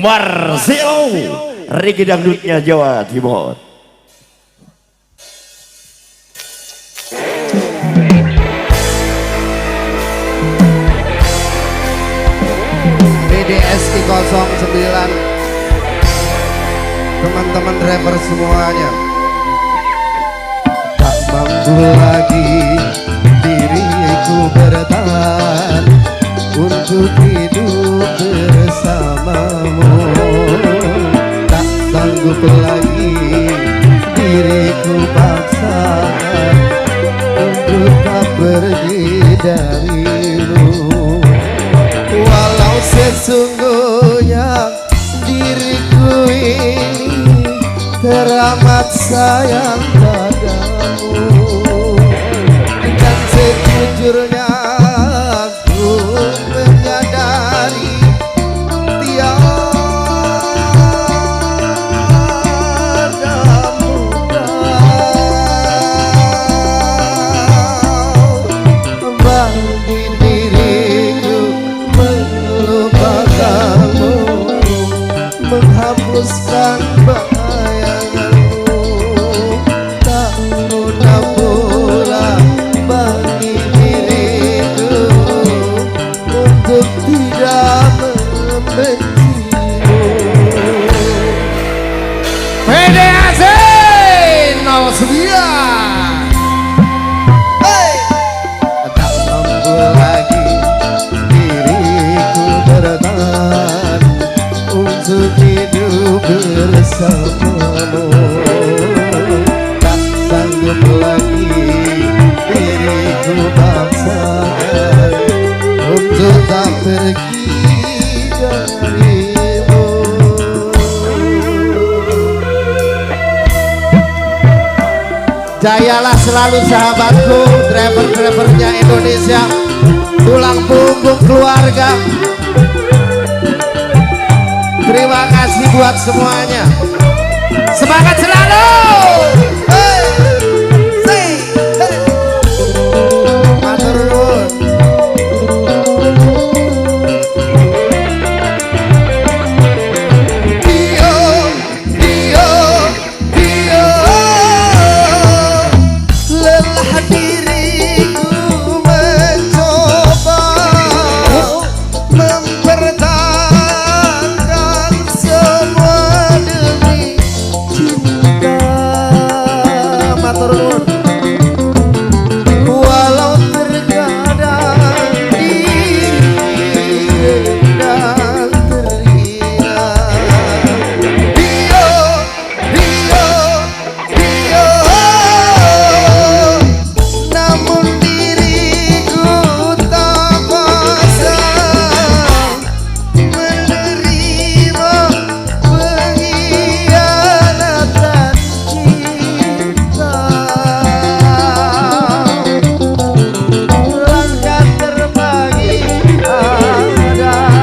Marcelo Rigi Dangdutnya Jawa Timur. BDSI 09, teman-teman driver semuanya. Tak mampu lagi diriku bertahan untuk hidup bersamamu. Tak sanggup lagi diriku paksakan untuk tak pergi darimu. Walau sesungguhnya diriku ini teramat sayang padamu, dan sejujurnya aku menyadari tiada mudah bagi diriku melupakanmu, menghapuskan bayanganmu. Tak mudah pula bagi diriku untuk tidak membencimu. PDAC 09. Hey! Tak mampu lagi diriku bertahan untuk hidup bersamamu. Tak sanggup lagi diriku paksakan untuk tak pergi darimu. Jayalah selalu sahabatku, driver-drivernya Indonesia, tulang punggung keluarga. Terima kasih buat semuanya. Semangat selalu. Hey, say, hey. Matur nuwun. Dio, Dio, Dio, lelah diriku mencoba mempertahankan semua demi cinta. Matur nuwun. Walau terkadang diri dan terhina. Dio, Dio, Dio, namun diriku tak pasang menerima pengkhianatan cinta. Langkah terbaik adalah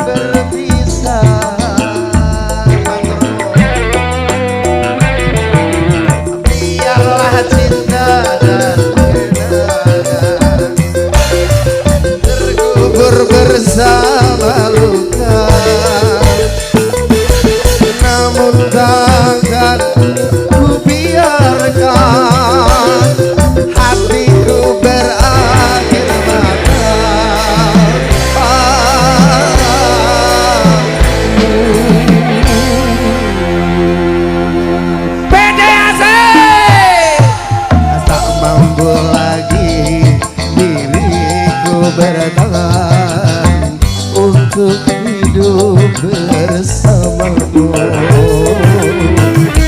berpisah. Biarlah cinta dan kenangan terkubur bersama luka, namun takkan ku biarkan hatiku berakhir mata. PDAC. Tak mampu lagi diriku bertahan untuk hidup bersamamu.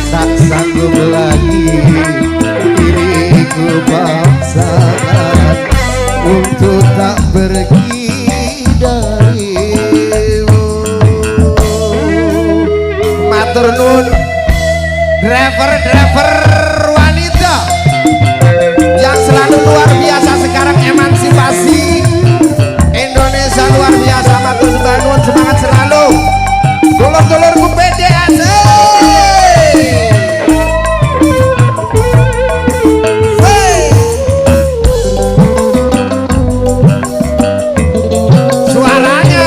Tak sanggup lagi diriku paksakan untuk tak pergi darimu. Matur nuwun driver-driver wanita yang selalu luar biasa. Sekarang emansipasi Indonesia luar biasa. Matur sembah nuwun, semangat selalu. Dulur-dulurku PDAC. Hey! Suaranya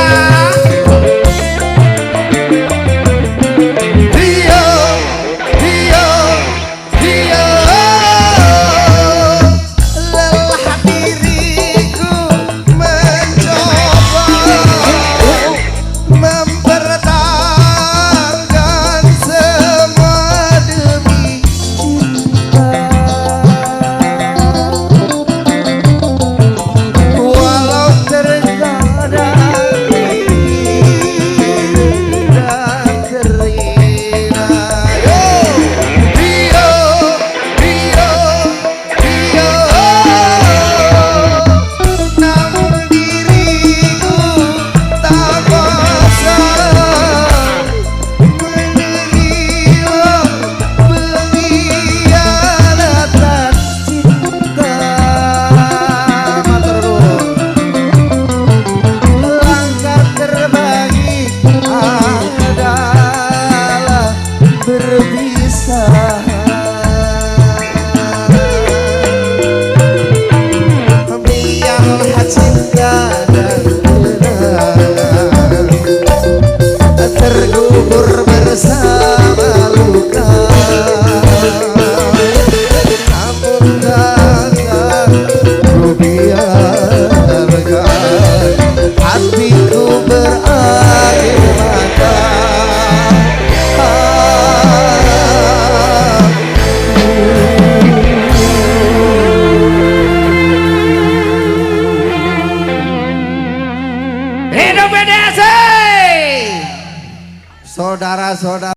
saudara-saudara